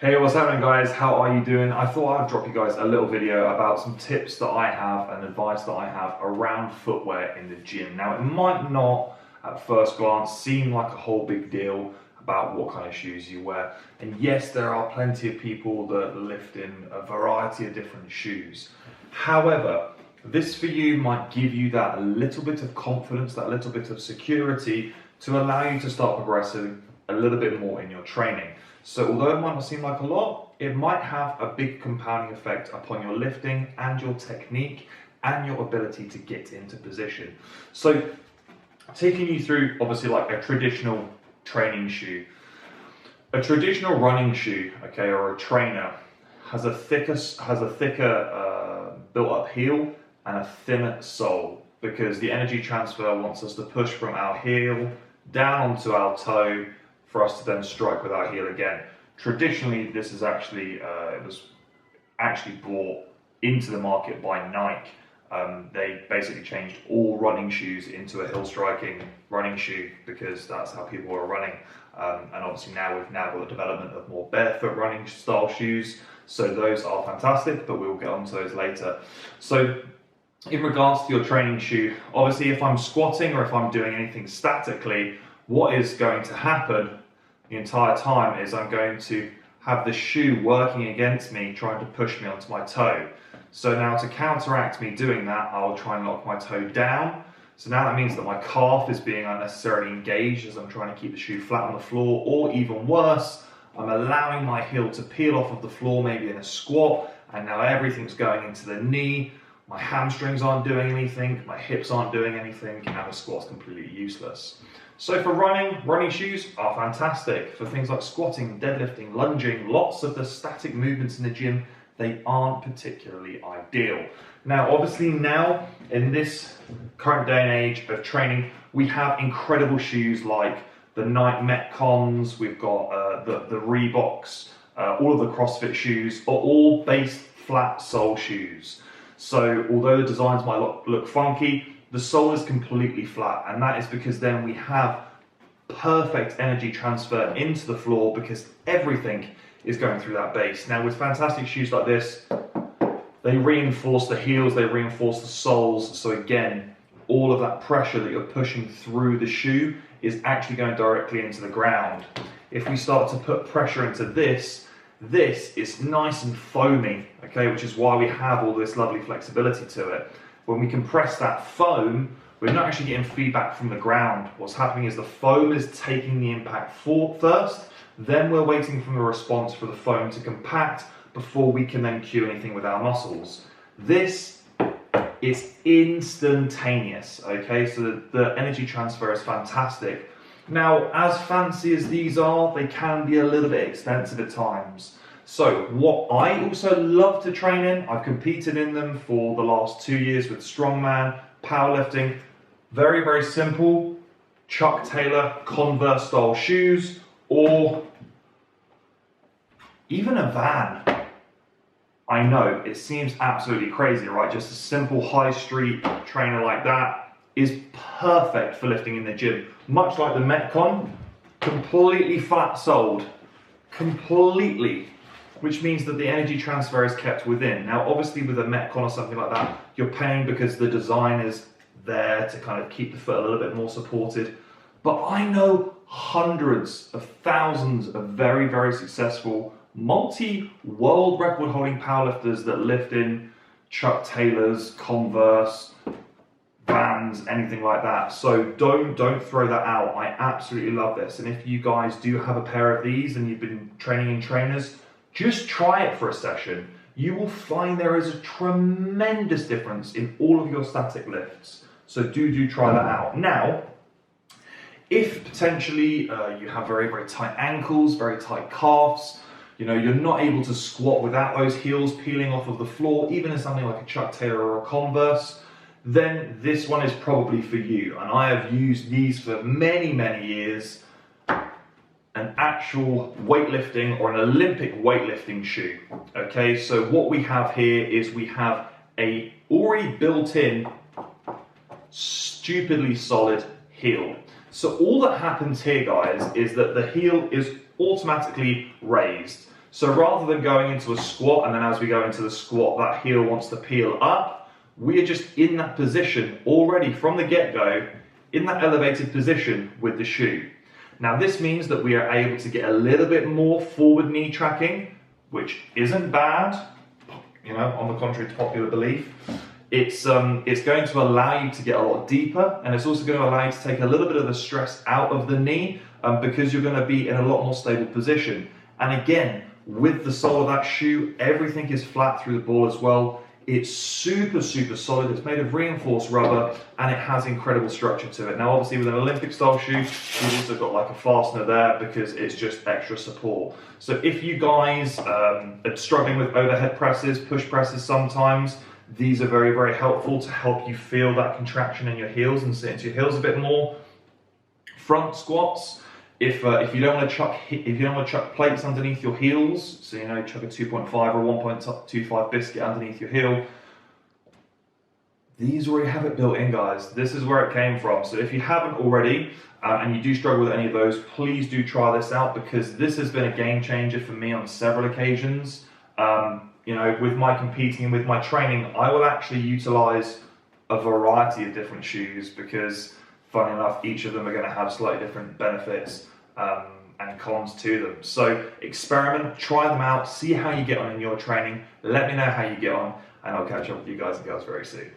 Hey, what's happening guys? How are you doing? I thought I'd drop you guys a little video about some tips that I have and advice that I have around footwear in the gym. Now, it might not at first glance seem like a whole big deal about what kind of shoes you wear. And yes, there are plenty of people that lift in a variety of different shoes. However, this for you might give you that a little bit of confidence, that little bit of security to allow you to start progressing a little bit more in your training. So although it might not seem like a lot, it might have a big compounding effect upon your lifting and your technique and your ability to get into position. So taking you through obviously like a traditional training shoe. A traditional running shoe, okay, or a trainer has a thicker built up heel and a thinner sole because the energy transfer wants us to push from our heel down onto our toe for us to then strike with our heel again. Traditionally, this is actually it was actually brought into the market by Nike. They basically changed all running shoes into a heel striking running shoe because that's how people were running. And obviously now we've got the development of more barefoot running style shoes. So those are fantastic, but we'll get onto those later. So in regards to your training shoe, obviously if I'm squatting or if I'm doing anything statically, what is going to happen the entire time is I'm going to have the shoe working against me, trying to push me onto my toe. So now to counteract me doing that, I'll try and lock my toe down. So now that means that my calf is being unnecessarily engaged as I'm trying to keep the shoe flat on the floor, or even worse, I'm allowing my heel to peel off of the floor, maybe in a squat, and now everything's going into the knee. My hamstrings aren't doing anything, my hips aren't doing anything, and the squat's completely useless. So for running shoes are fantastic. For things like squatting, deadlifting, lunging, lots of the static movements in the gym, they aren't particularly ideal. Now, obviously now, in this current day and age of training, we have incredible shoes like the Nike Metcons, we've got the Reeboks, all of the CrossFit shoes are all based flat sole shoes. So although the designs might look funky, the sole is completely flat, and that is because then we have perfect energy transfer into the floor because everything is going through that base. Now with fantastic shoes like this, they reinforce the heels, they reinforce the soles, so again, all of that pressure that you're pushing through the shoe is actually going directly into the ground. If we start to put pressure into this is nice and foamy, okay, which is why we have all this lovely flexibility to it. When we compress that foam, we're not actually getting feedback from the ground. What's happening is the foam is taking the impact first, then we're waiting for the response for the foam to compact before we can then cue anything with our muscles. This is instantaneous, okay? So the energy transfer is fantastic. Now, as fancy as these are, they can be a little bit expensive at times. So what I also love to train in, I've competed in them for the last 2 years with strongman, powerlifting. Very, very simple, Chuck Taylor Converse style shoes, or even a Van. I know, it seems absolutely crazy, right? Just a simple high street trainer like that is perfect for lifting in the gym. Much like the Metcon, completely flat soled, completely, which means that the energy transfer is kept within. Now, obviously with a Metcon or something like that, you're paying because the design is there to kind of keep the foot a little bit more supported. But I know hundreds of thousands of very, very successful multi-world record holding powerlifters that lift in Chuck Taylors, Converse, Vans, anything like that. So don't throw that out. I absolutely love this. And if you guys do have a pair of these and you've been training in trainers, just try it for a session. You will find there is a tremendous difference in all of your static lifts. So do try that out. Now, if potentially you have very, very tight ankles, very tight calves, you know, you're not able to squat without those heels peeling off of the floor, even in something like a Chuck Taylor or a Converse, then this one is probably for you. And I have used these for many, many years. An actual weightlifting or an Olympic weightlifting shoe. Okay, so what we have here is we have a already built-in, stupidly solid heel. So all that happens here, guys, is that the heel is automatically raised. So rather than going into a squat and then as we go into the squat, that heel wants to peel up, we are just in that position already from the get-go, in that elevated position with the shoe. Now this means that we are able to get a little bit more forward knee tracking, which isn't bad, on the contrary to popular belief. It's going to allow you to get a lot deeper, and it's also going to allow you to take a little bit of the stress out of the knee because you're going to be in a lot more stable position. And again, with the sole of that shoe, everything is flat through the ball as well. It's super, super solid. It's made of reinforced rubber and it has incredible structure to it. Now, obviously with an Olympic style shoe, you've also got like a fastener there because it's just extra support. So if you guys are struggling with overhead presses, push presses sometimes, these are very, very helpful to help you feel that contraction in your heels and sit into your heels a bit more. Front squats, if you don't want to chuck plates underneath your heels, so chuck a 2.5 or 1.25 biscuit underneath your heel, these already have it built in, guys. This is where it came from. So if you haven't already and you do struggle with any of those, please do try this out because this has been a game changer for me on several occasions. With my competing and with my training, I will actually utilize a variety of different shoes because, funny enough, each of them are going to have slightly different benefits and cons to them. So experiment, try them out, see how you get on in your training. Let me know how you get on, and I'll catch up with you guys and girls very soon.